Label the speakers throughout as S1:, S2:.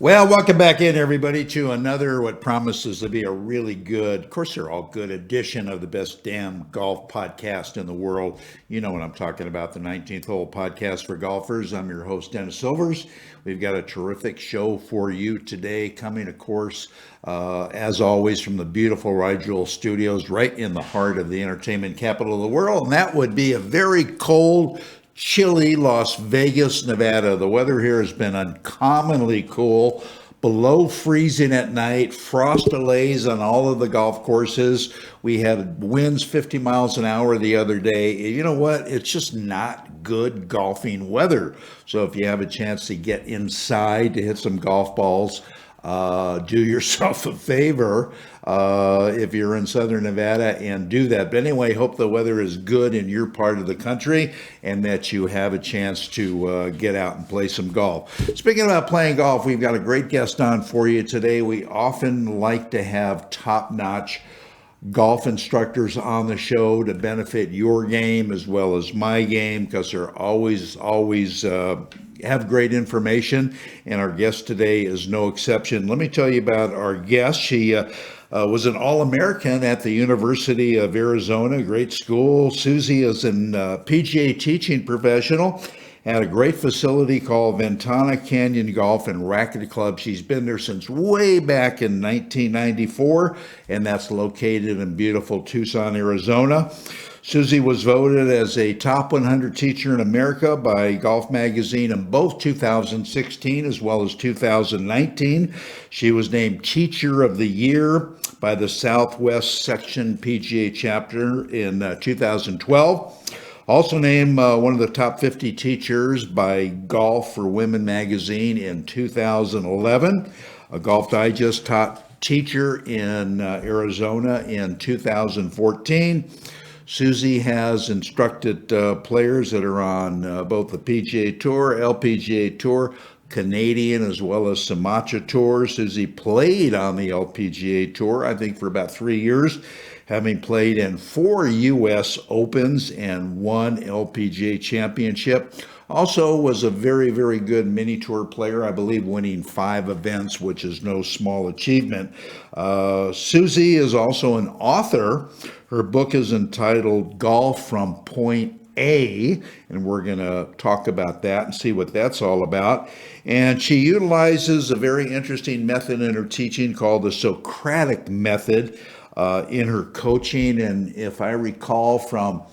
S1: Well, welcome back in, everybody, to another what promises to be a really good, of course, they're all good edition of the best damn golf podcast in the world. You know what I'm talking about, the 19th Hole podcast for golfers. I'm your host, Dennis Silvers. We've got a terrific show for you today, coming, of course, as always, from the beautiful Rigel Studios, right in the heart of the entertainment capital of the world. And that would be a very cold, chilly Las Vegas, Nevada. The weather here has been uncommonly cool, below freezing at night, frost delays on all of the golf courses. We had winds 50 miles an hour the other day. You know what? It's just not good golfing weather. So if you have a chance to get inside to hit some golf balls, do yourself a favor if you're in southern Nevada and do that. But anyway, hope the weather is good in your part of the country and that you have a chance to get out and play some golf. Speaking about playing golf, we've got a great guest on for you today. We often like to have top-notch golf instructors on the show to benefit your game as well as my game because they're always have great information, and our guest today is no exception. Let me tell you about our guest. She was an All-American at the University of Arizona, great school. Susie is an PGA teaching professional at a great facility called Ventana Canyon Golf and Racket Club. She's been there since way back in 1994, and that's located in beautiful Tucson, Arizona. Susie was voted as a top 100 teacher in America by Golf Magazine in both 2016 as well as 2019. She was named Teacher of the Year by the Southwest Section PGA chapter in 2012. Also named one of the top 50 teachers by Golf for Women magazine in 2011. A Golf Digest top teacher in Arizona in 2014. Susie has instructed players that are on both the PGA Tour, LPGA Tour, Canadian as well as Sumatra Tour. Susie played on the LPGA Tour, I think, for about 3 years, having played in 4 U.S. Opens and 1 LPGA Championship. Also was a very, very good mini tour player, I believe winning 5 events, which is no small achievement. Susie is also an author. Her book is entitled Golf from Point A, and we're going to talk about that and see what that's all about. And she utilizes a very interesting method in her teaching called the Socratic method in her coaching. And if I recall from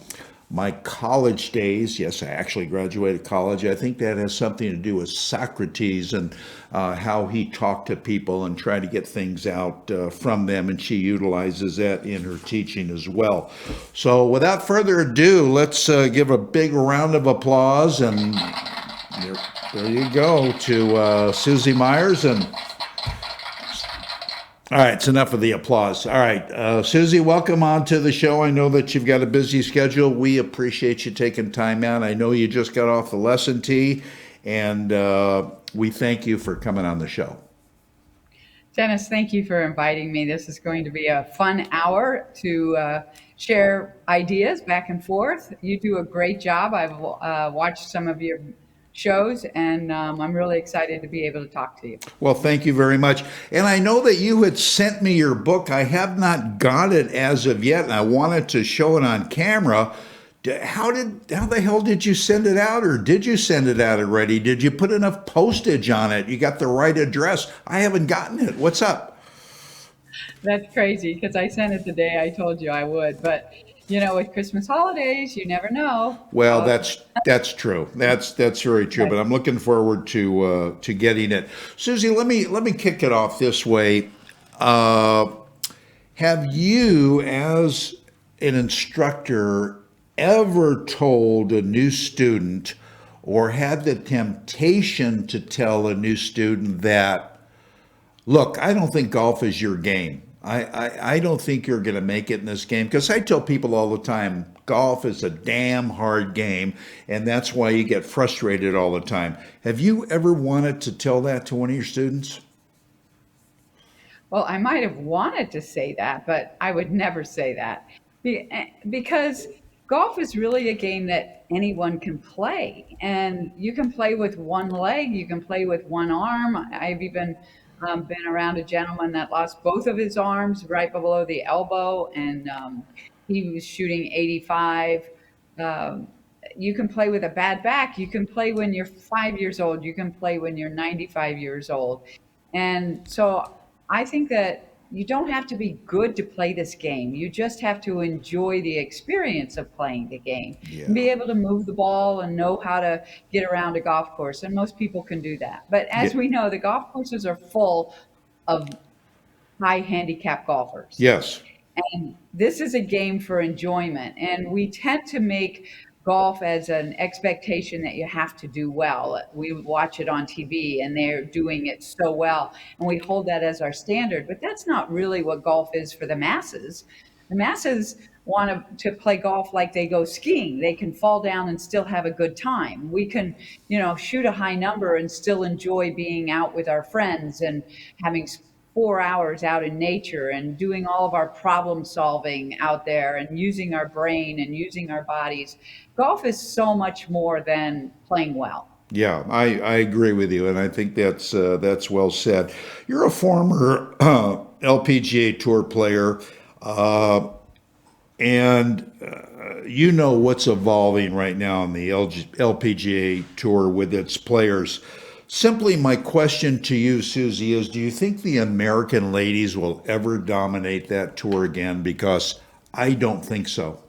S1: my college days, yes, I actually graduated college. I think that has something to do with Socrates and how he talked to people and tried to get things out from them. And she utilizes that in her teaching as well. So without further ado, let's give a big round of applause. And there you go to Susie Myers. And all right, it's enough of the applause. All right, Susie, welcome on to the show. I know that you've got a busy schedule. We appreciate you taking time out. I know you just got off the lesson tee, and we thank you for coming on the show.
S2: Dennis, thank you for inviting me. This is going to be a fun hour to share ideas back and forth. You do a great job. I've watched some of your shows, and I'm really excited to be able to talk to you.
S1: Well, thank you very much. And I know that you had sent me your book. I have not got it as of yet, and I wanted to show it on camera. How the hell did you send it out, or did you send it out already? Did you put enough postage on it? You got the right address? I haven't gotten it. What's up?
S2: That's crazy because I sent it the day I told you I would. But, with Christmas holidays, you never know.
S1: Well, that's true. That's very true. But I'm looking forward to getting it. Susie, let me kick it off this way. Uh, have you, as an instructor, ever told a new student or had the temptation to tell a new student that, look, I don't think golf is your game. I don't think you're going to make it in this game? Because I tell people all the time, golf is a damn hard game, and that's why you get frustrated all the time. Have you ever wanted to tell that to one of your students?
S2: Well, I might have wanted to say that, but I would never say that because golf is really a game that anyone can play, and you can play with one leg, you can play with one arm. I've even been around a gentleman that lost both of his arms right below the elbow, and he was shooting 85. Um, you can play with a bad back. You can play when you're 5 years old. You can play when you're 95 years old. And so I think that you don't have to be good to play this game. You just have to enjoy the experience of playing the game and
S1: Yeah.
S2: be able to move the ball and know how to get around a golf course. And most people can do that. But
S1: Yeah.
S2: as we know, the golf courses are full of high handicap golfers.
S1: Yes.
S2: And this is a game for enjoyment. And we tend to make golf as an expectation that you have to do well. We watch it on TV and they're doing it so well. And we hold that as our standard. But that's not really what golf is for the masses. The masses want to play golf like they go skiing. They can fall down and still have a good time. We can, shoot a high number and still enjoy being out with our friends and having 4 hours out in nature and doing all of our problem solving out there and using our brain and using our bodies. Golf is so much more than playing well.
S1: Yeah, I agree with you, and I think that's well said. You're a former LPGA Tour player, uh, and you know what's evolving right now on the LPGA Tour with its players. Simply, my question to you, Susie, is: do you think the American ladies will ever dominate that tour again? Because I don't think so.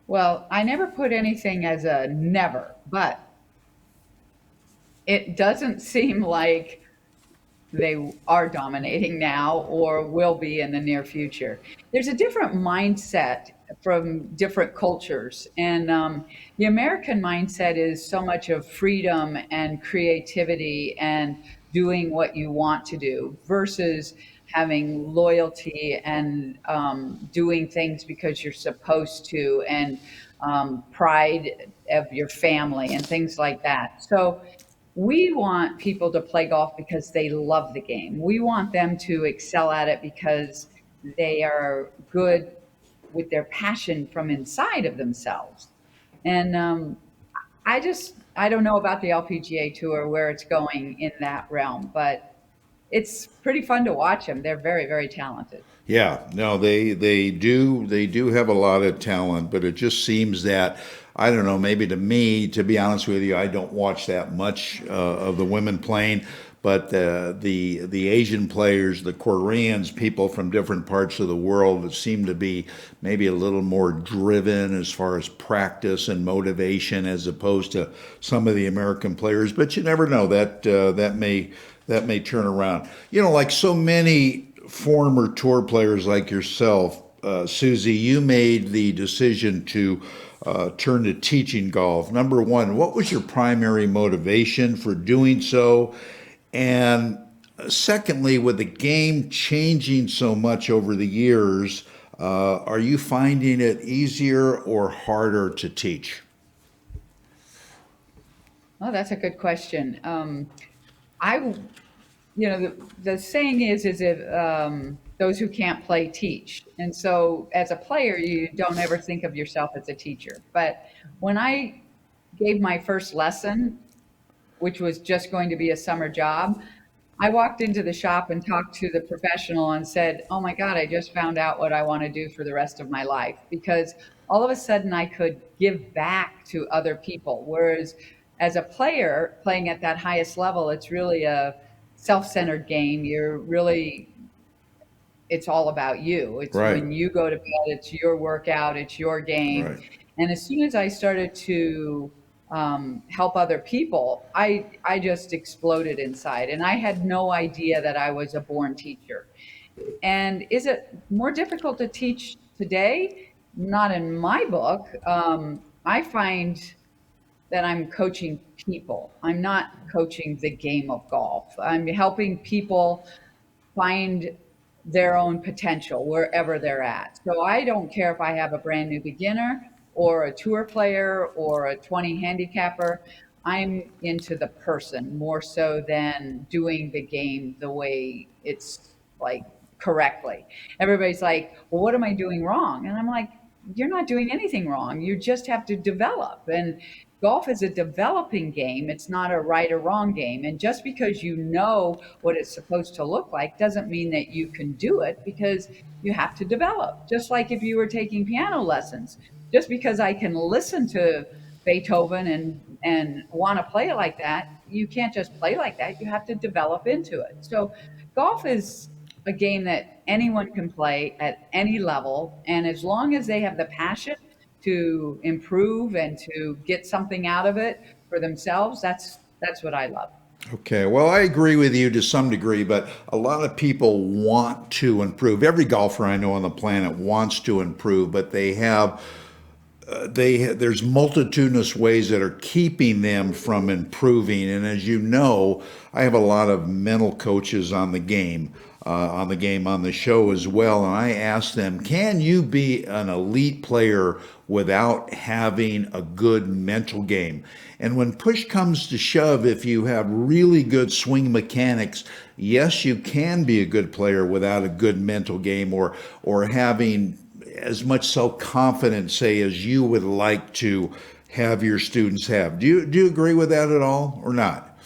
S2: Well, I never put anything as a never, but it doesn't seem like they are dominating now or will be in the near future. There's a different mindset from different cultures. And the American mindset is so much of freedom and creativity and doing what you want to do versus having loyalty and doing things because you're supposed to, and pride of your family and things like that. So we want people to play golf because they love the game. We want them to excel at it because they are good with their passion from inside of themselves. And I don't know about the LPGA tour where it's going in that realm, but it's pretty fun to watch them. They're very, very talented.
S1: Yeah, no, they do have a lot of talent, but it just seems that I don't know. Maybe to me, to be honest with you, I don't watch that much of the women playing, but the Asian players, the Koreans, people from different parts of the world seem to be maybe a little more driven as far as practice and motivation as opposed to some of the American players. But you never know that may turn around. Like so many former tour players like yourself, Susie, you made the decision to turn to teaching golf. Number one, what was your primary motivation for doing so? And secondly, with the game changing so much over the years, are you finding it easier or harder to teach?
S2: Oh, that's a good question. I the saying is if those who can't play teach. And so as a player, you don't ever think of yourself as a teacher. But when I gave my first lesson, which was just going to be a summer job, I walked into the shop and talked to the professional and said, "Oh my God, I just found out what I want to do for the rest of my life." Because all of a sudden I could give back to other people. Whereas as a player playing at that highest level, it's really a self centered game. It's all about you. It's
S1: Right,
S2: when you go to bed, it's your workout, it's your game.
S1: right.
S2: And as soon as I started to help other people, I just exploded inside, and I had no idea that I was a born teacher. And is it more difficult to teach today? Not in my book. I find that I'm coaching people. I'm not coaching the game of golf. I'm helping people find their own potential wherever they're at. So I don't care if I have a brand new beginner or a tour player or a 20 handicapper. I'm into the person more so than doing the game the way it's like correctly. Everybody's like, well, what am I doing wrong? And I'm like, you're not doing anything wrong. You just have to develop. And golf is a developing game. It's not a right or wrong game. And just because you know what it's supposed to look like doesn't mean that you can do it, because you have to develop. Just like if you were taking piano lessons, just because I can listen to Beethoven and want to play it like that, you can't just play like that. You have to develop into it. So golf is a game that anyone can play at any level, and as long as they have the passion to improve and to get something out of it for themselves, that's what I love.
S1: Okay, well, I agree with you to some degree, but a lot of people want to improve. Every golfer I know on the planet wants to improve, but there's multitudinous ways that are keeping them from improving. And as you know, I have a lot of mental coaches on the show as well. And I ask them, can you be an elite player without having a good mental game? And when push comes to shove, if you have really good swing mechanics, yes, you can be a good player without a good mental game, or having as much self-confidence, say, as you would like to have your students have. Do you agree with that at all or not?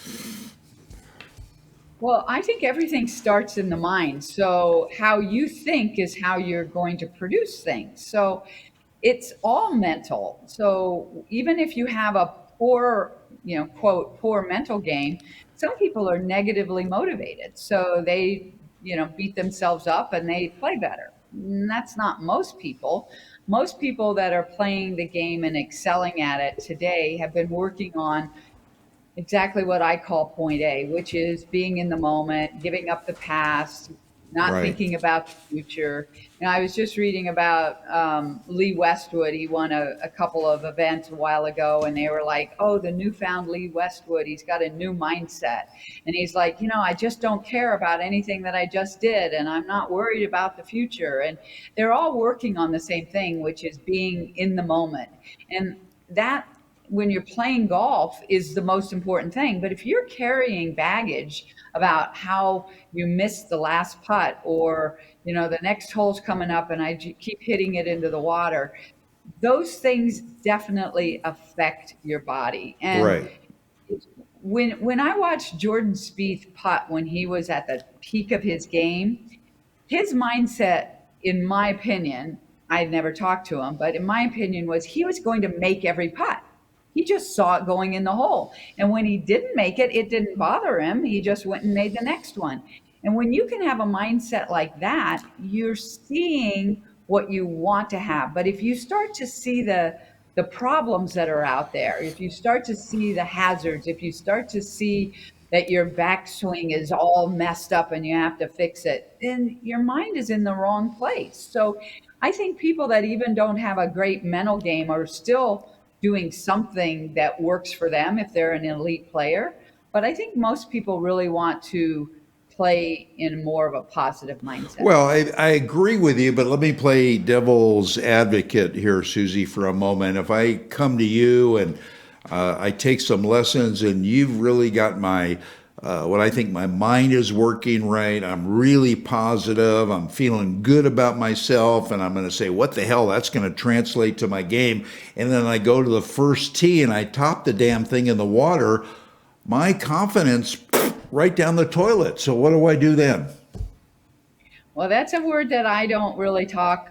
S2: Well, I think everything starts in the mind. So how you think is how you're going to produce things. So it's all mental. So even if you have a poor, quote, poor mental game, some people are negatively motivated. So they, beat themselves up and they play better. And that's not most people. Most people that are playing the game and excelling at it today have been working on exactly what I call point A, which is being in the moment, giving up the past, not
S1: Right.
S2: thinking about the future. I was just reading about Lee Westwood. He won a couple of events a while ago, and they were like, oh, the newfound Lee Westwood, he's got a new mindset. And he's like, I just don't care about anything that I just did, and I'm not worried about the future. And they're all working on the same thing, which is being in the moment. And that, when you're playing golf, is the most important thing. But if you're carrying baggage about how you missed the last putt, or the next hole's coming up and I keep hitting it into the water, those things definitely affect your body. And
S1: Right.
S2: when I watched Jordan Spieth putt when he was at the peak of his game, his mindset, in my opinion, I'd never talked to him, but in my opinion, was he was going to make every putt. He just saw it going in the hole. And when he didn't make it, it didn't bother him. He just went and made the next one. And when you can have a mindset like that, you're seeing what you want to have. But if you start to see the problems that are out there, if you start to see the hazards, if you start to see that your backswing is all messed up and you have to fix it, then your mind is in the wrong place. So I think people that even don't have a great mental game are still doing something that works for them if they're an elite player. But I think most people really want to play in more of a positive mindset.
S1: Well, I agree with you, but let me play devil's advocate here, Susie, for a moment. If I come to you and I take some lessons, and you've really got what I think my mind is working right, I'm really positive, I'm feeling good about myself, and I'm going to say, what the hell, that's going to translate to my game. And then I go to the first tee and I top the damn thing in the water, my confidence right down the toilet. So what do I do then?
S2: Well, that's a word that I don't really talk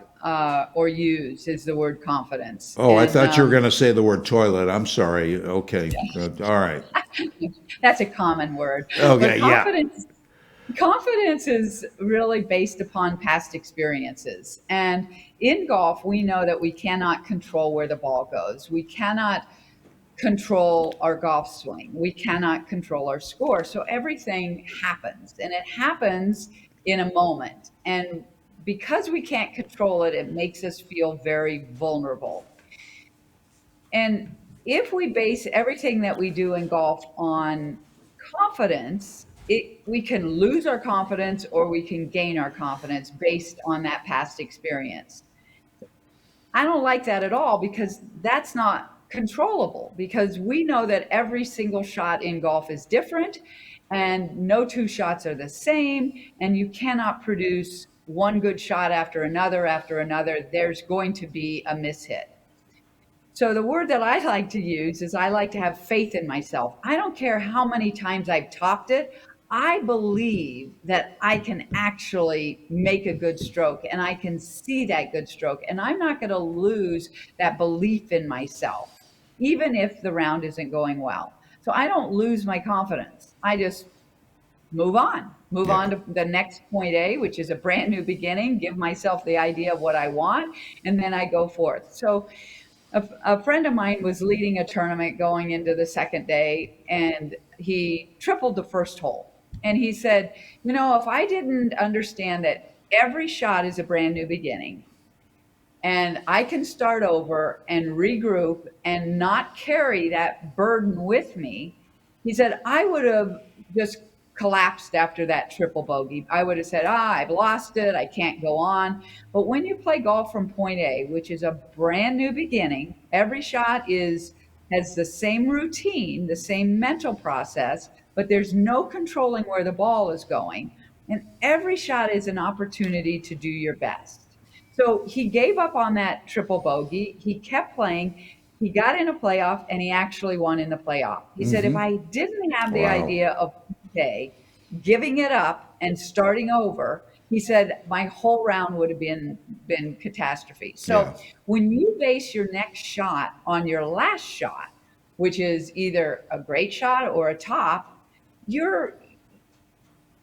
S2: or use, is the word confidence.
S1: Oh, I
S2: And
S1: thought you were going to say the word toilet. I'm sorry. Okay. All right.
S2: that's a common word. But
S1: Okay. Yeah.
S2: confidence is really based upon past experiences. And in golf, we know that we cannot control where the ball goes. We cannot control our golf swing. We cannot control our score. So everything happens, and it happens in a moment. And because we can't control it, it makes us feel very vulnerable. And if we base everything that we do in golf on confidence, we can lose our confidence or we can gain our confidence based on that past experience. I don't like that at all, because that's not controllable, because we know that every single shot in golf is different and no two shots are the same, and you cannot produce one good shot after another, there's going to be a mishit. So the word that I like to use is I like to have faith in myself. I don't care how many times I've topped it. I believe that I can actually make a good stroke and I can see that good stroke. And I'm not going to lose that belief in myself, even if the round isn't going well. So I don't lose my confidence. I just move
S1: Yeah.
S2: on to the next point A, which is a brand new beginning, give myself the idea of what I want, and then I go forth. So a friend of mine was leading a tournament going into the second day, and he tripled the first hole. And he said, if I didn't understand that every shot is a brand new beginning, and I can start over and regroup and not carry that burden with me, he said, I would have just collapsed after that triple bogey. I would have said, I've lost it. I can't go on. But when you play golf from point A, which is a brand new beginning, every shot has the same routine, the same mental process, but there's no controlling where the ball is going. And every shot is an opportunity to do your best. So he gave up on that triple bogey. He kept playing. He got in a playoff and he actually won in the playoff. He said, if I didn't have the
S1: Wow.
S2: idea of okay, giving it up and starting over, he said my whole round would have been catastrophe.
S1: Yeah.
S2: So when you base your next shot on your last shot, which is either a great shot or a top, you're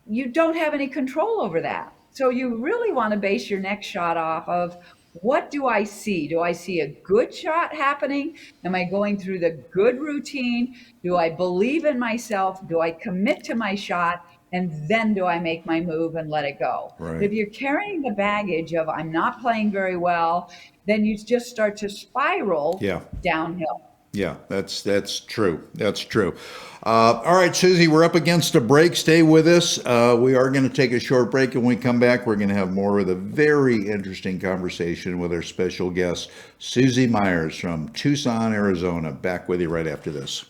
S2: you don't have any control over that. So you really want to base your next shot off of what do I see? Do I see a good shot happening? Am I going through the good routine? Do I believe in myself? Do I commit to my shot? And then do I make my move and let it go? But
S1: Right.
S2: if you're carrying the baggage of I'm not playing very well, then you just start to spiral
S1: Yeah.
S2: downhill.
S1: Yeah, that's true. That's true. All right, Susie, we're up against a break. Stay with us. We are going to take a short break, and when we come back, we're going to have more of a very interesting conversation with our special guest, Susie Myers from Tucson, Arizona. Back with you right after this.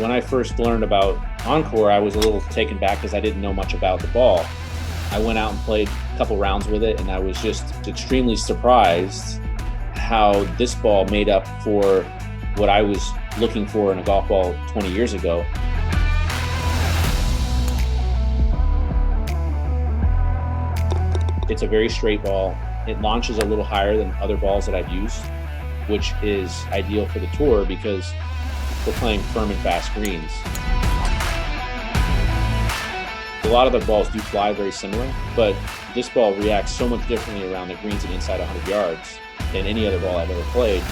S3: When I first learned about Encore, I was a little taken back because I didn't know much about the ball. I went out and played a couple rounds with it, and I was just extremely surprised how this ball made up for what I was looking for in a golf ball 20 years ago. It's a very straight ball. It launches a little higher than other balls that I've used, which is ideal for the tour because we're playing firm and fast greens. A lot of the balls do fly very similar, but this ball reacts so much differently around the greens and inside 100 yards than any other ball I've ever played.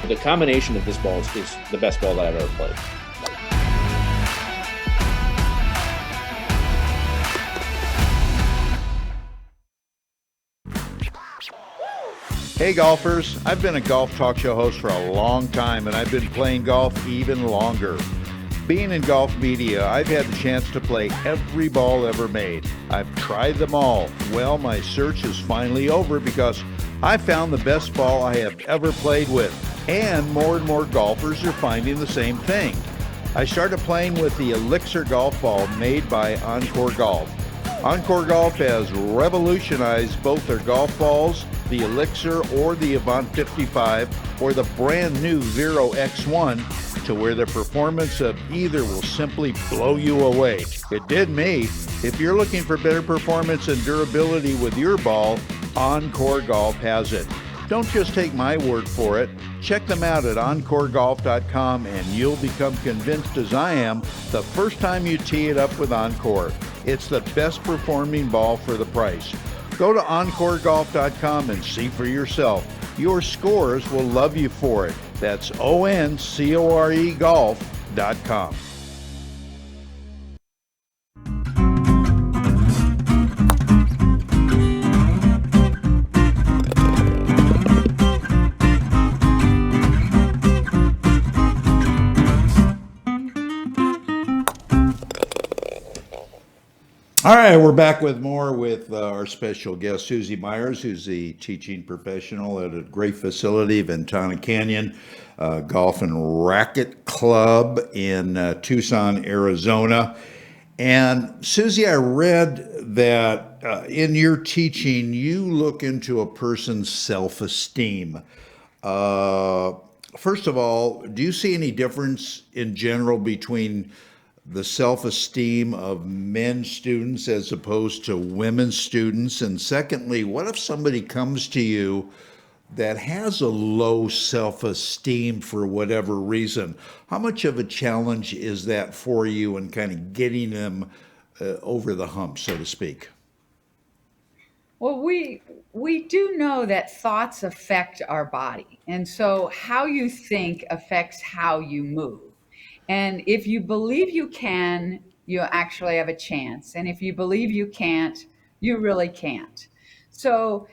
S3: The combination of this ball is the best ball that I've ever played.
S1: Hey golfers, I've been a golf talk show host for a long time, and I've been playing golf even longer. Being in golf media, I've had the chance to play every ball ever made. I've tried them all. Well, my search is finally over because I found the best ball I have ever played with, and more golfers are finding the same thing. I started playing with the Elixir golf ball made by Encore Golf. Encore Golf has revolutionized both their golf balls, the Elixir or the Avant 55 or the brand new Vero X1, to where the performance of either will simply blow you away. It did me. If you're looking for better performance and durability with your ball, Encore Golf has it. Don't just take my word for it. Check them out at encoregolf.com and you'll become convinced, as I am, the first time you tee it up with Encore. It's the best performing ball for the price. Go to encoregolf.com and see for yourself. Your scores will love you for it. That's ONCORE golf.com. All right, we're back with more with our special guest, Susie Myers, who's the teaching professional at a great facility, Ventana Canyon Golf and Racket Club in Tucson, Arizona. And Susie, I read that in your teaching, you look into a person's self-esteem. Uh, First of all, do you see any difference in general between the self-esteem of men students as opposed to women students? And secondly, what if somebody comes to you that has a low self-esteem for whatever reason? How much of a challenge is that for you in kind of getting them over the hump, so to speak?
S2: Well, we do know that thoughts affect our body. And so how you think affects how you move. And if you believe you can, you actually have a chance. And if you believe you can't, you really can't. So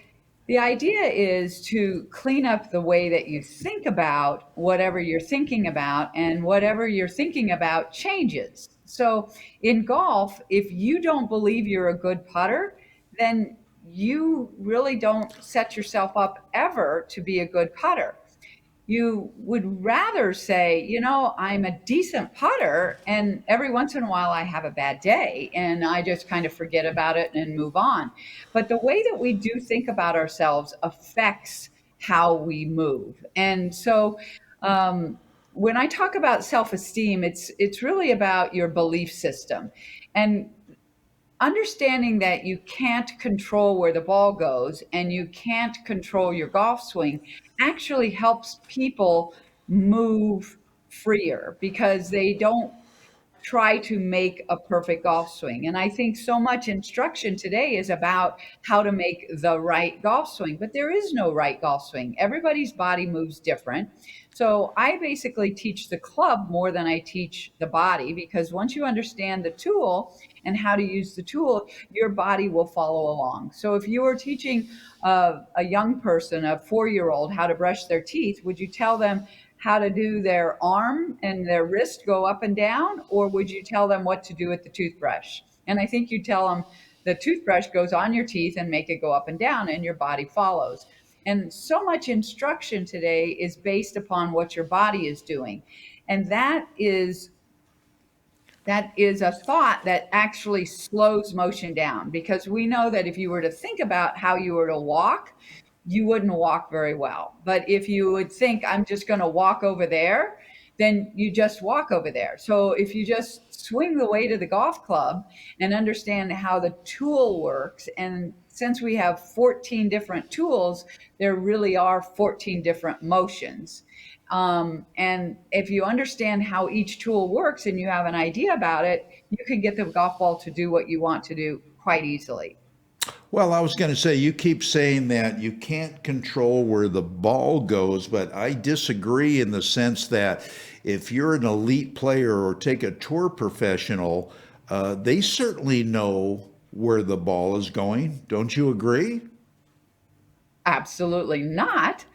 S2: the idea is to clean up the way that you think about whatever you're thinking about, and whatever you're thinking about changes. So in golf, if you don't believe you're a good putter, then you really don't set yourself up ever to be a good putter. You would rather say, I'm a decent putter, and every once in a while I have a bad day and I just kind of forget about it and move on. But the way that we do think about ourselves affects how we move. And so, when I talk about self-esteem, it's really about your belief system. And understanding that you can't control where the ball goes and you can't control your golf swing actually helps people move freer, because they don't try to make a perfect golf swing. And I think so much instruction today is about how to make the right golf swing, but there is no right golf swing. Everybody's body moves different. So I basically teach the club more than I teach the body, because once you understand the tool and how to use the tool, your body will follow along. So if you were teaching a young person, a 4-year-old, how to brush their teeth, would you tell them how to do their arm and their wrist go up and down, or would you tell them what to do with the toothbrush? And I think you tell them the toothbrush goes on your teeth and make it go up and down, and your body follows. And so much instruction today is based upon what your body is doing. And that is a thought that actually slows motion down, because we know that if you were to think about how you were to walk, you wouldn't walk very well. But if you would think, I'm just going to walk over there, then you just walk over there. So if you just swing the way to the golf club and understand how the tool works, and since we have 14 different tools, there really are 14 different motions. And if you understand how each tool works and you have an idea about it, you can get the golf ball to do what you want to do quite easily.
S1: Well, I was going to say, you keep saying that you can't control where the ball goes, but I disagree in the sense that if you're an elite player or take a tour professional, they certainly know where the ball is going. Don't you agree?
S2: Absolutely not.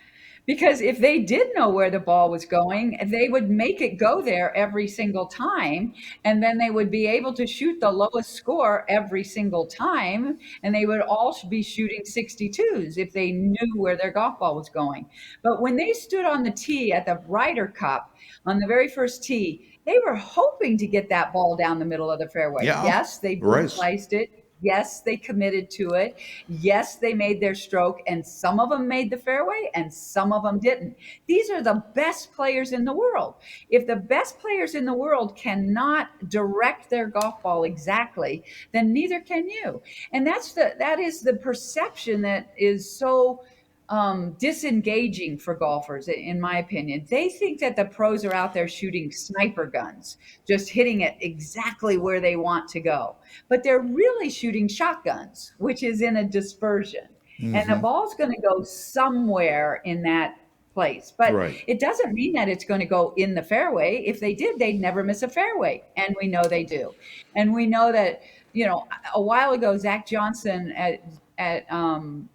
S2: Because if they did know where the ball was going, they would make it go there every single time. And then they would be able to shoot the lowest score every single time. And they would all be shooting 62s if they knew where their golf ball was going. But when they stood on the tee at the Ryder Cup, on the very first tee, they were hoping to get that ball down the middle of the fairway.
S1: Yeah,
S2: Yes, they
S1: right.
S2: visualized it. Yes, they committed to it. Yes, they made their stroke, and some of them made the fairway and some of them didn't. These are the best players in the world. If the best players in the world cannot direct their golf ball exactly, then neither can you. And that is the perception that is so disengaging for golfers, in my opinion. They think that the pros are out there shooting sniper guns, just hitting it exactly where they want to go. But they're really shooting shotguns, which is in a dispersion. And the
S1: Hmm.
S2: ball's going to go somewhere in that place. But
S1: Right.
S2: it doesn't mean that it's going to go in the fairway. If they did, they'd never miss a fairway. And we know they do. And we know that, a while ago, Zach Johnson at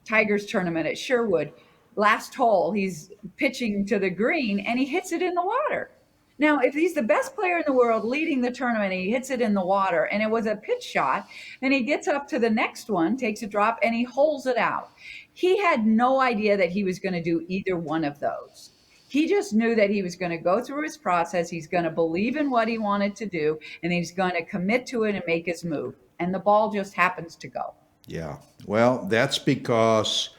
S2: Tigers tournament at Sherwood, last hole, he's pitching to the green and he hits it in the water. Now, if he's the best player in the world leading the tournament, he hits it in the water and it was a pitch shot, and he gets up to the next one, takes a drop, and he holds it out. He had no idea that he was going to do either one of those. He just knew that he was going to go through his process. He's going to believe in what he wanted to do, and he's going to commit to it and make his move. And the ball just happens to go.
S1: Yeah. Well, that's because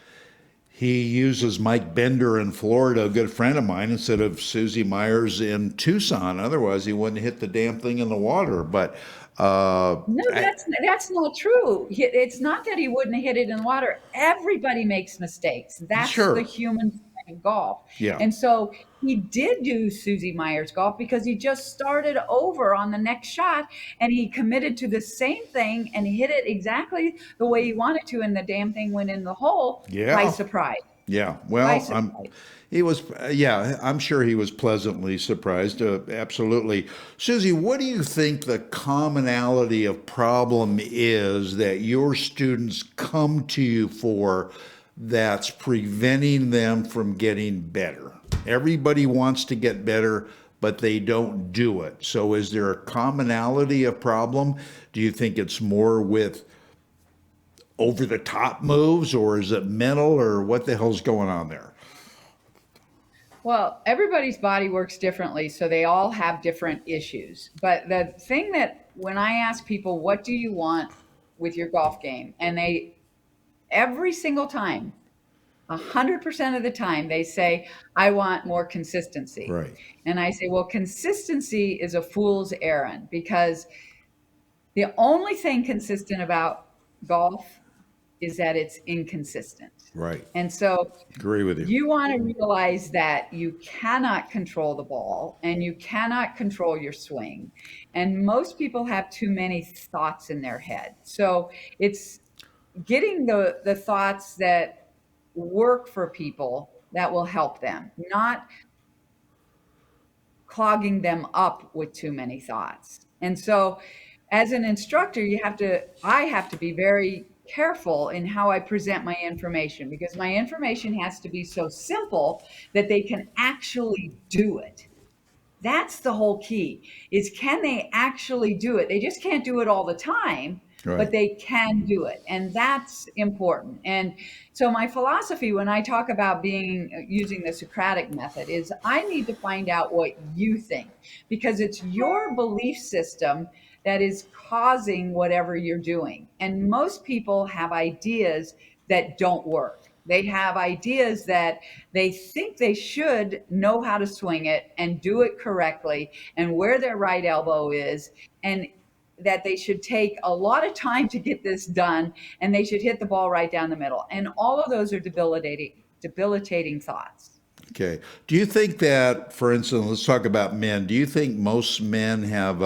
S1: he uses Mike Bender in Florida, a good friend of mine, instead of Susie Myers in Tucson. Otherwise, he wouldn't hit the damn thing in the water. But
S2: No, that's not true. It's not that he wouldn't hit it in water. Everybody makes mistakes. That's the
S1: sure.
S2: human side of golf.
S1: Yeah.
S2: And so he did do Susie Myers golf because he just started over on the next shot and he committed to the same thing and hit it exactly the way he wanted to, and the damn thing went in the hole by
S1: Yeah.
S2: surprise.
S1: Yeah.
S2: By
S1: Well,
S2: surprise.
S1: he was, yeah, I'm sure he was pleasantly surprised. Absolutely. Susie, what do you think the commonality of problem is that your students come to you for that's preventing them from getting better? Everybody wants to get better, but they don't do it. So is there a commonality of problem? Do you think it's more with over the top moves, or is it mental, or what the hell's going on there?
S2: Well, everybody's body works differently, so they all have different issues. But the thing that when I ask people, what do you want with your golf game? And they, every single time, 100% of the time, they say, I want more consistency.
S1: Right.
S2: And I say, well, consistency is a fool's errand because the only thing consistent about golf is that it's inconsistent.
S1: Right.
S2: And so
S1: Agree with you.
S2: you want to realize that you cannot control the ball and you cannot control your swing. And most people have too many thoughts in their head. So it's getting the thoughts that work for people that will help them, not clogging them up with too many thoughts. And so as an instructor, I have to be very careful in how I present my information because my information has to be so simple that they can actually do it. That's the whole key is can they actually do it? They just can't do it all the time, but
S1: Right.
S2: they can do it. And that's important. And so my philosophy when I talk about being using the Socratic method is I need to find out what you think because it's your belief system that is causing whatever you're doing. And most people have ideas that don't work. They have ideas that they think they should know how to swing it and do it correctly and where their right elbow is, and that they should take a lot of time to get this done and they should hit the ball right down the middle. And all of those are debilitating thoughts.
S1: Okay. Do you think that, for instance, let's talk about men. Do you think most men have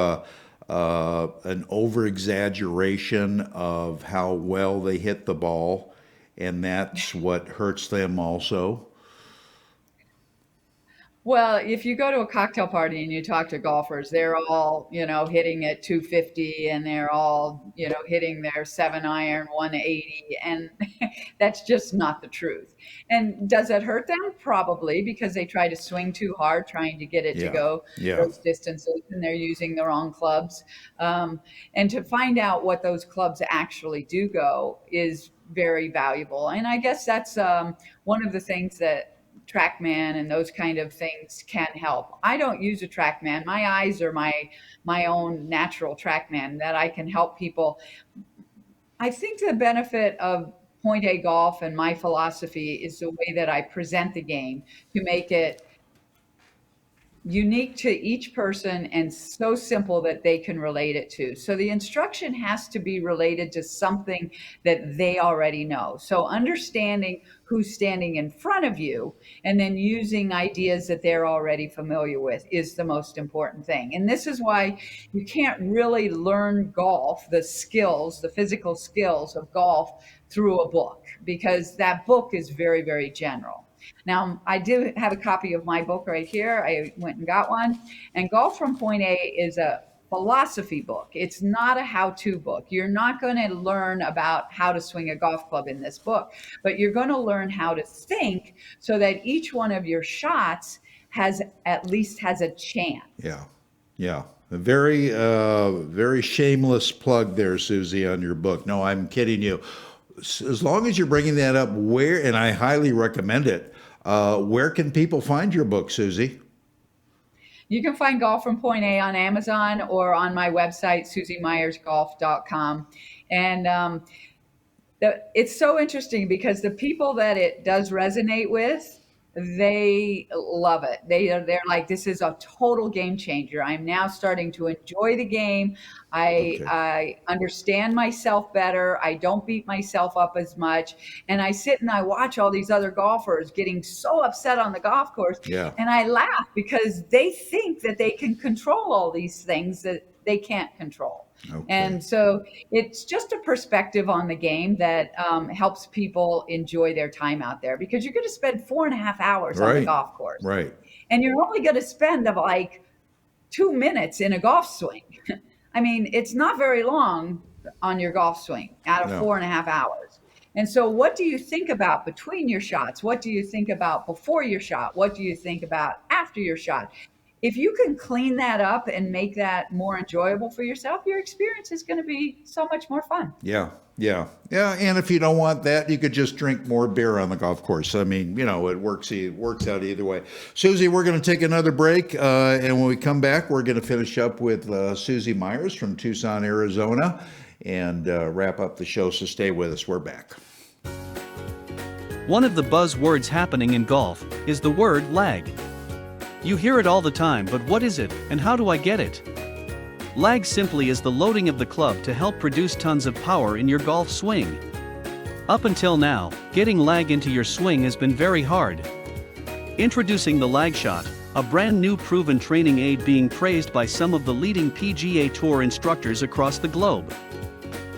S1: an over exaggeration of how well they hit the ball, and that's what hurts them also?
S2: Well, if you go to a cocktail party and you talk to golfers, they're all, hitting at 250 and they're all, hitting their 7-iron 180. And that's just not the truth. And does it hurt them? Probably because they try to swing too hard, trying to get it to
S1: Yeah.
S2: go
S1: Yeah.
S2: those distances and they're using the wrong clubs. And to find out what those clubs actually do go is very valuable. And I guess that's one of the things that TrackMan and those kind of things can help. I don't use a TrackMan. My eyes are my own natural TrackMan that I can help people. I think the benefit of Point A golf and my philosophy is the way that I present the game to make it unique to each person and so simple that they can relate it to. So the instruction has to be related to something that they already know. So understanding who's standing in front of you and then using ideas that they're already familiar with is the most important thing. And this is why you can't really learn golf, the skills, the physical skills of golf through a book because that book is very, very general. Now, I do have a copy of my book right here. I went and got one. And Golf from Point A is a philosophy book. It's not a how-to book. You're not going to learn about how to swing a golf club in this book, but you're going to learn how to think so that each one of your shots has a chance.
S1: Yeah. Yeah. A very shameless plug there, Susie, on your book. No, I'm kidding you. As long as you're bringing that up, and I highly recommend it, where can people find your book, Susie?
S2: You can find Golf from Point A on Amazon or on my website, susiemyersgolf.com. And it's so interesting because the people that it does resonate with, they love it. They're like, this is a total game changer. I'm now starting to enjoy the game.
S1: Okay.
S2: I understand myself better. I don't beat myself up as much. And I sit and I watch all these other golfers getting so upset on the golf course.
S1: Yeah.
S2: And I laugh because they think that they can control all these things that they can't control.
S1: Okay.
S2: And so it's just a perspective on the game that helps people enjoy their time out there, because you're going to spend 4.5 hours on the
S1: Right.
S2: golf course.
S1: Right.
S2: And you're only going to spend like 2 minutes in a golf swing. I mean, it's not very long on your golf swing out of
S1: No.
S2: 4.5 hours. And so what do you think about between your shots? What do you think about before your shot? What do you think about after your shot? If you can clean that up and make that more enjoyable for yourself, your experience is going to be so much more fun.
S1: Yeah. Yeah. Yeah. And if you don't want that, you could just drink more beer on the golf course. I mean, it works out either way. Susie, we're going to take another break. And when we come back, we're going to finish up with Susie Myers from Tucson, Arizona, and wrap up the show. So stay with us. We're back.
S4: One of the buzzwords happening in golf is the word lag. You hear it all the time, but what is it, and how do I get it? Lag simply is the loading of the club to help produce tons of power in your golf swing. Up until now, getting lag into your swing has been very hard. Introducing the lag shot, a brand new proven training aid being praised by some of the leading PGA Tour instructors across the globe.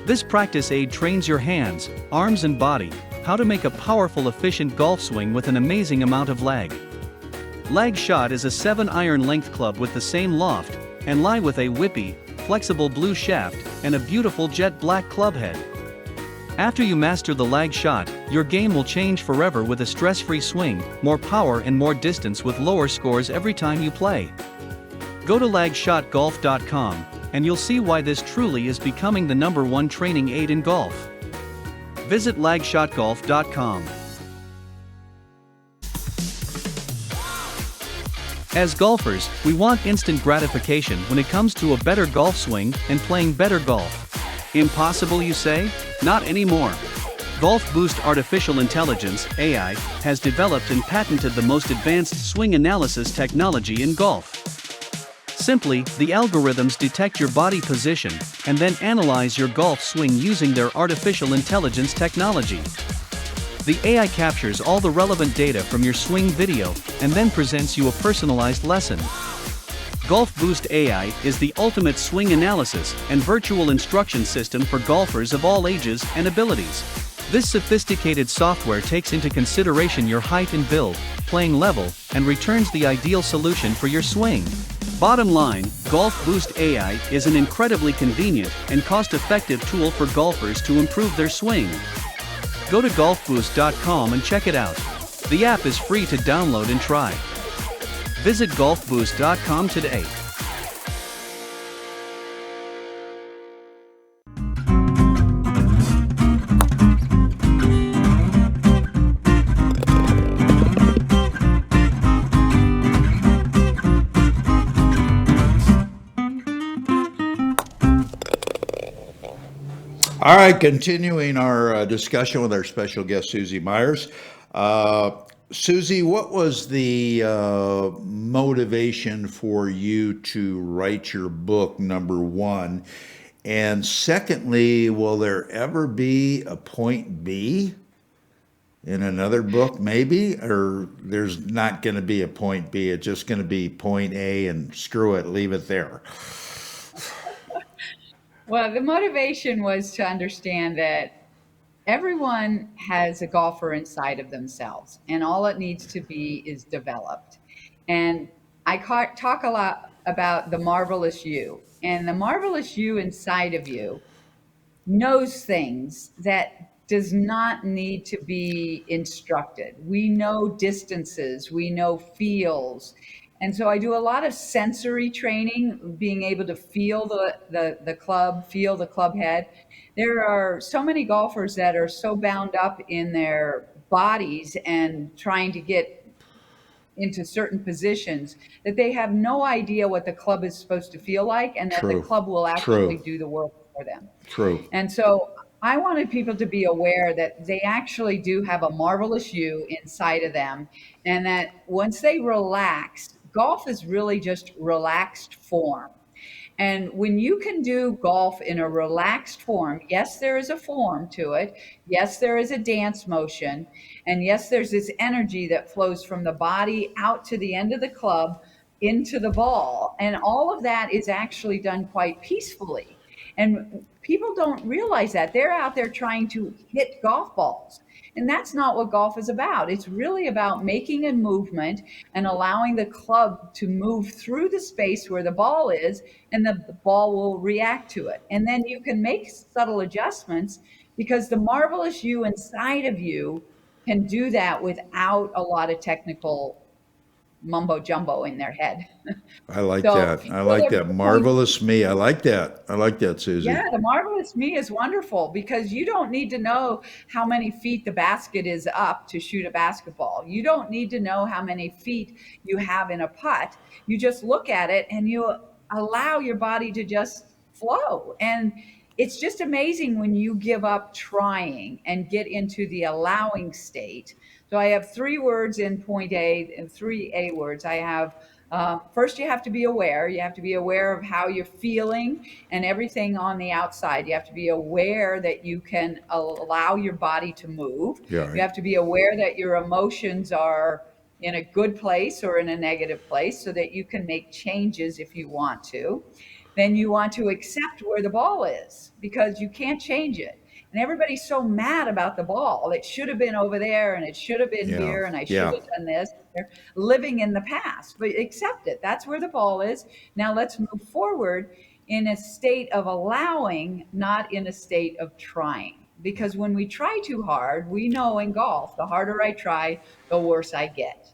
S4: This practice aid trains your hands, arms and body how to make a powerful, efficient golf swing with an amazing amount of lag. Lag Shot is a 7-iron length club with the same loft and lie with a whippy, flexible blue shaft and a beautiful jet black club head. After you master the Lag Shot, your game will change forever with a stress-free swing, more power and more distance with lower scores every time you play. Go to lagshotgolf.com and you'll see why this truly is becoming the #1 training aid in golf. Visit lagshotgolf.com. As golfers, we want instant gratification when it comes to a better golf swing and playing better golf. Impossible, you say? Not anymore. Golf Boost Artificial Intelligence (AI) has developed and patented the most advanced swing analysis technology in golf. Simply, the algorithms detect your body position and then analyze your golf swing using their artificial intelligence technology. The AI captures all the relevant data from your swing video and then presents you a personalized lesson. Golf Boost AI is the ultimate swing analysis and virtual instruction system for golfers of all ages and abilities. This sophisticated software takes into consideration your height and build, playing level, and returns the ideal solution for your swing. Bottom line, Golf Boost AI is an incredibly convenient and cost-effective tool for golfers to improve their swing. Go to golfboost.com and check it out. The app is free to download and try. Visit golfboost.com today.
S1: All right, continuing our discussion with our special guest, Susie Myers. Susie, what was the motivation for you to write your book, #1? And secondly, will there ever be a point B in another book, maybe? Or there's not going to be a point B, it's just going to be point A and screw it, leave it there?
S2: Well, the motivation was to understand that everyone has a golfer inside of themselves, and all it needs to be is developed. And I talk a lot about the marvelous you, and the marvelous you inside of you knows things that does not need to be instructed. We know distances, we know feels. And so I do a lot of sensory training, being able to feel the club, feel the club head. There are so many golfers that are so bound up in their bodies and trying to get into certain positions that they have no idea what the club is supposed to feel like, and that the
S1: True.
S2: club will actually
S1: True.
S2: do the work for them.
S1: True.
S2: And so I wanted people to be aware that they actually do have a marvelous you inside of them, and that once they relax, golf is really just relaxed form. And when you can do golf in a relaxed form, yes, there is a form to it. Yes, there is a dance motion. And yes, there's this energy that flows from the body out to the end of the club into the ball. And all of that is actually done quite peacefully. And people don't realize that. They're out there trying to hit golf balls. And that's not what golf is about. It's really about making a movement and allowing the club to move through the space where the ball is, and the ball will react to it. And then you can make subtle adjustments, because the marvelous you inside of you can do that without a lot of technical mumbo jumbo in their head.
S1: I like
S2: So
S1: that. I like
S2: whether
S1: that.
S2: point
S1: Marvelous me. I like that. I like that, Susie.
S2: Yeah, the marvelous me is wonderful, because you don't need to know how many feet the basket is up to shoot a basketball. You don't need to know how many feet you have in a putt. You just look at it and you allow your body to just flow. And it's just amazing when you give up trying and get into the allowing state. So I have three words in point A and three A words. I have first, you have to be aware. You have to be aware of how you're feeling and everything on the outside. You have to be aware that you can allow your body to move.
S1: Yeah.
S2: You have to be aware that your emotions are in a good place or in a negative place, so that you can make changes if you want to. Then you want to accept where the ball is, because you can't change it. And everybody's so mad about the ball. It should have been over there, and it should have been
S1: Yeah.
S2: here, and I should
S1: Yeah.
S2: have done this. They're living in the past, but accept it. That's where the ball is. Now let's move forward in a state of allowing, not in a state of trying. Because when we try too hard, we know in golf, the harder I try, the worse I get.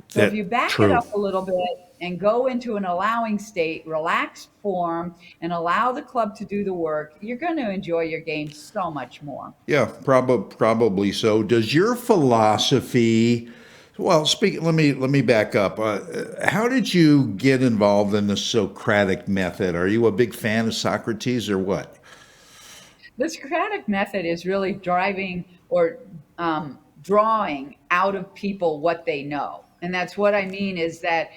S2: So if you
S1: That
S2: back it
S1: true.
S2: up a little bit and go into an allowing state, relaxed form, and allow the club to do the work, you're going to enjoy your game so much more.
S1: Yeah, probably so. Does your philosophy, well, speak, let me back up. How did you get involved in the Socratic method? Are you a big fan of Socrates or what?
S2: The Socratic method is really driving or drawing out of people what they know. And that's what I mean, is that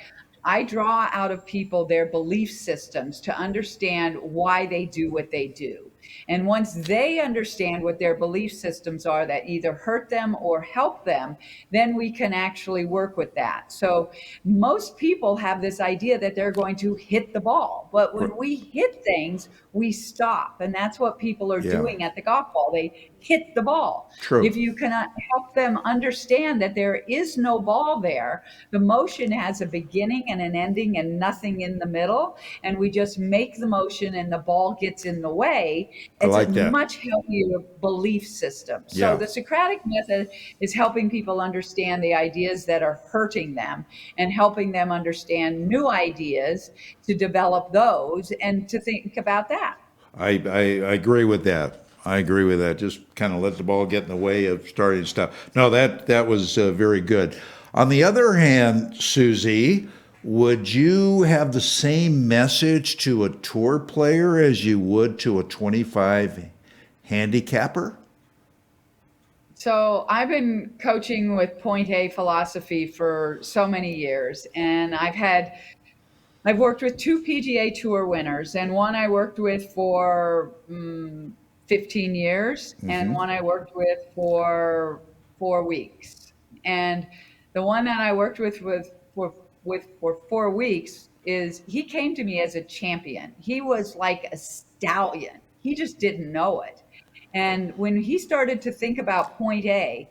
S2: I draw out of people their belief systems to understand why they do what they do. And once they understand what their belief systems are that either hurt them or help them, then we can actually work with that. So most people have this idea that they're going to hit the ball, but when we hit things, we stop. And that's what people are
S1: Yeah,
S2: doing at the golf ball. They hit the ball. If
S1: true.
S2: you can help them understand that there is no ball there, the motion has a beginning and an ending and nothing in the middle, and we just make the motion and the ball gets in the way,
S1: I
S2: it's a
S1: like that.
S2: much healthier belief system. So
S1: Yeah,
S2: the Socratic method is helping people understand the ideas that are hurting them, and helping them understand new ideas to develop those and to think about that.
S1: I agree with that. I agree with that. Just kind of let the ball get in the way of starting stuff. No, that was very good. On the other hand, Susie, would you have the same message to a tour player as you would to a 25 handicapper?
S2: So I've been coaching with Point A philosophy for so many years, and I've worked with two PGA Tour winners, and one I worked with for 15 years, and
S1: Hmm.
S2: one I worked with for 4 weeks. And the one that I worked with for 4 weeks, is he came to me as a champion. He was like a stallion. He just didn't know it. And when he started to think about Point A,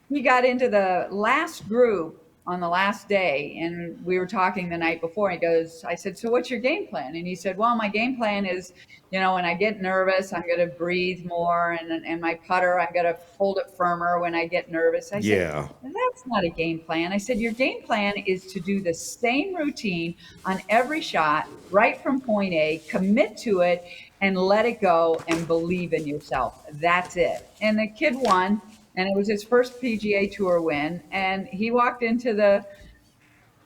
S2: he got into the last group on the last day, and we were talking the night before. I said, so what's your game plan? And he said, well, my game plan is, when I get nervous, I'm going to breathe more, and my putter, I'm going to hold it firmer when I get nervous. I said,
S1: Yeah.
S2: that's not a game plan. I said, your game plan is to do the same routine on every shot, right from point A, commit to it, and let it go and believe in yourself. That's it. And the kid won, and it was his first PGA Tour win. And he walked into the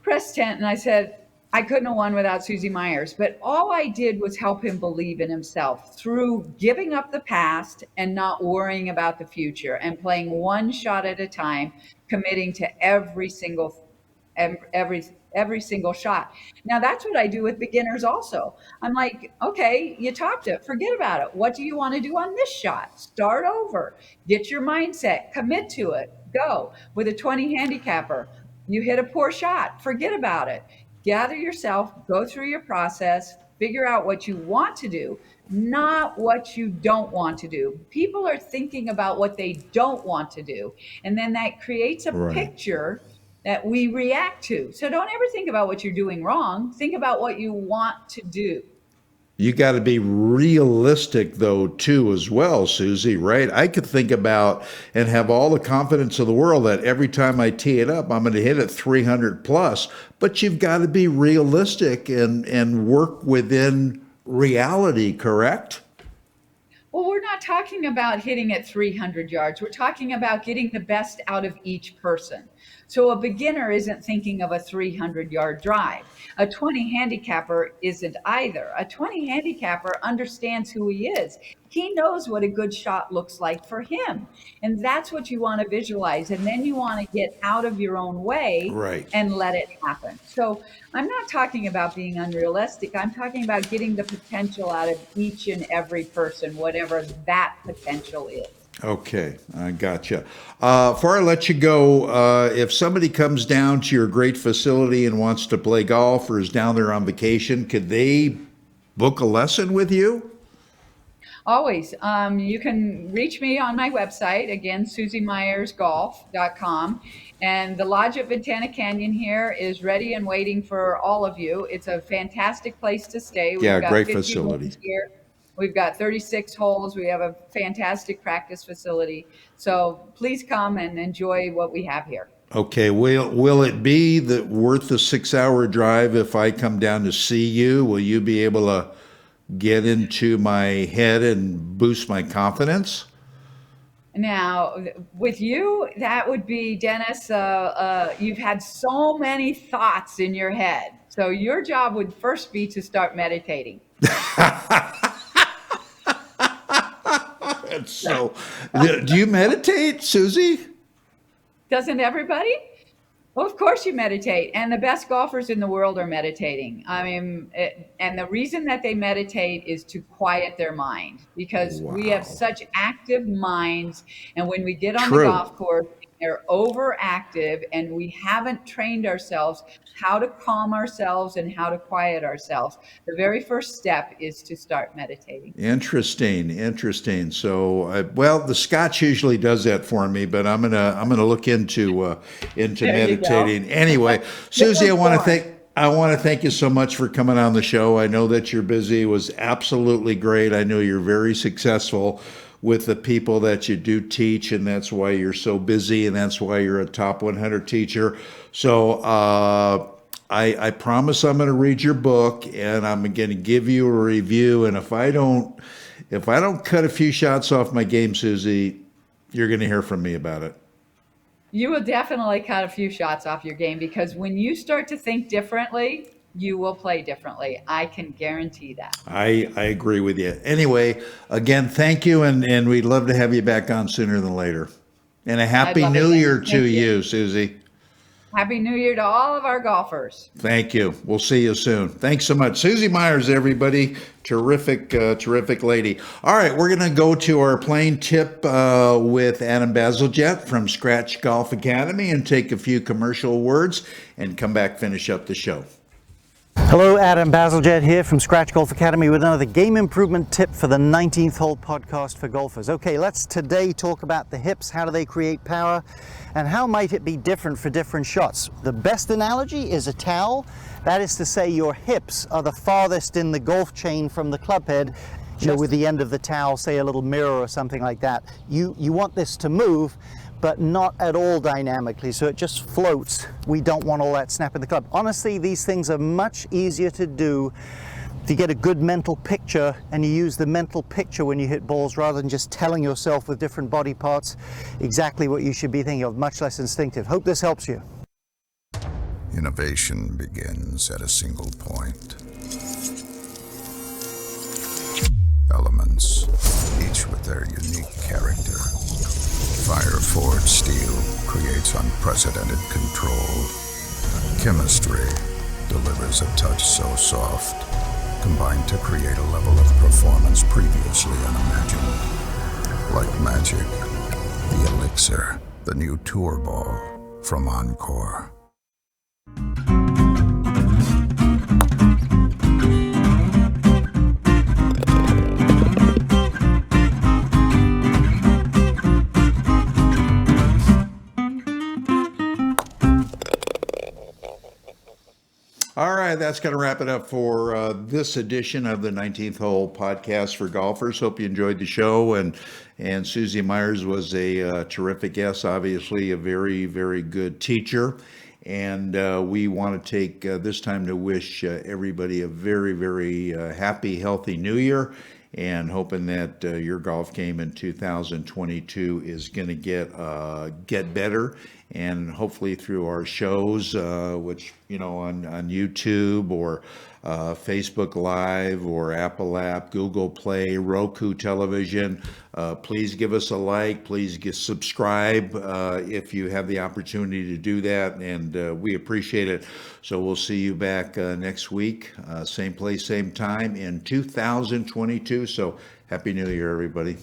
S2: press tent, and I said, I couldn't have won without Susie Myers. But all I did was help him believe in himself through giving up the past and not worrying about the future and playing one shot at a time, committing to every single shot. Now that's what I do with beginners also. I'm like, okay, you topped it, forget about it. What do you want to do on this shot? Start over, get your mindset, commit to it, go. With a 20 handicapper, you hit a poor shot, forget about it. Gather yourself, go through your process, figure out what you want to do, not what you don't want to do. People are thinking about what they don't want to do, and then that creates a
S1: Right.
S2: picture that we react to. So don't ever think about what you're doing wrong. Think about what you want to do.
S1: You got to be realistic, though, too, as well, Susie, right? I could think about and have all the confidence of the world that every time I tee it up, I'm going to hit it 300 plus. But you've got to be realistic and work within reality, correct?
S2: Well, we're not talking about hitting at 300 yards. We're talking about getting the best out of each person. So a beginner isn't thinking of a 300-yard drive. A 20 handicapper isn't either. A 20 handicapper understands who he is. He knows what a good shot looks like for him. And that's what you want to visualize. And then you want to get out of your own way
S1: Right.
S2: and let it happen. So I'm not talking about being unrealistic. I'm talking about getting the potential out of each and every person, whatever that potential is.
S1: Okay, I gotcha. Before I let you go, if somebody comes down to your great facility and wants to play golf or is down there on vacation, could they book a lesson with you?
S2: Always. You can reach me on my website, again, susiemyersgolf.com. And the Lodge at Ventana Canyon here is ready and waiting for all of you. It's a fantastic place to stay.
S1: Yeah,
S2: We've got
S1: great
S2: 50
S1: facility.
S2: rooms here. We've got 36 holes. We have a fantastic practice facility. So please come and enjoy what we have here.
S1: Okay, will it be worth the 6-hour drive if I come down to see you? Will you be able to get into my head and boost my confidence?
S2: Now, with you, that would be, Dennis, you've had so many thoughts in your head. So your job would first be to start meditating.
S1: So, do you meditate, Susie?
S2: Doesn't everybody? Well, of course you meditate, and the best golfers in the world are meditating. I mean, and the reason that they meditate is to quiet their mind, because we have
S1: Wow.
S2: such active minds, and when we get on the
S1: True.
S2: golf course, they're overactive, and we haven't trained ourselves how to calm ourselves and how to quiet ourselves. The very first step is to start meditating.
S1: Interesting. So, well, the Scotch usually does that for me, but I'm gonna look into
S2: There you go.
S1: meditating anyway. Susie, I want to thank you so much for coming on the show. I know that you're busy. It was absolutely great. I know you're very successful with the people that you do teach, and that's why you're so busy, and that's why you're a top 100 teacher. So I promise I'm going to read your book, and I'm going to give you a review. And if I don't cut a few shots off my game, Susie, you're going to hear from me about it.
S2: You will definitely cut a few shots off your game, because when you start to think differently, you will play differently. I can guarantee that.
S1: I agree with you. Anyway, again, thank you, and we'd love to have you back on sooner than later. And a happy
S2: love it,
S1: New
S2: Dennis.
S1: Year
S2: Thank
S1: to
S2: you.
S1: you, Susie.
S2: Happy New Year to all of our golfers.
S1: Thank you. We'll see you soon. Thanks so much. Susie Myers, everybody. Terrific lady. All right, we're going to go to our playing tip with Adam Bazalgette from Scratch Golf Academy and take a few commercial words and come back, finish up the show.
S5: Hello, Adam Bazalgette here from Scratch Golf Academy with another game improvement tip for the 19th hole podcast for golfers. Okay, let's today talk about the hips. How do they create power and how might it be different for different shots? The best analogy is a towel. That is to say, your hips are the farthest in the golf chain from the club head. You know, with the end of the towel, say a little mirror or something like that. You want this to move, but not at all dynamically, so it just floats. We don't want all that snap in the club. Honestly, these things are much easier to do to get a good mental picture, and you use the mental picture when you hit balls rather than just telling yourself with different body parts exactly what you should be thinking of, much less instinctive. Hope this helps you.
S6: Innovation begins at a single point. Elements, each with their unique character. Fire-forged steel creates unprecedented control. Chemistry delivers a touch so soft, combined to create a level of performance previously unimagined. Like magic, the Elixir, the new tour ball from Encore.
S1: All right, that's going to wrap it up for this edition of the 19th Hole podcast for golfers. Hope you enjoyed the show. And Susie Myers was a terrific guest, obviously a very, very good teacher. And we want to take this time to wish everybody a very, very happy, healthy new year. And hoping that your golf game in 2022 is going to get better, and hopefully through our shows, which on YouTube or Facebook Live or Apple App, Google Play, Roku Television. Please give us a like. Please subscribe if you have the opportunity to do that, and we appreciate it. So we'll see you back next week, same place, same time in 2022. So Happy New Year, everybody.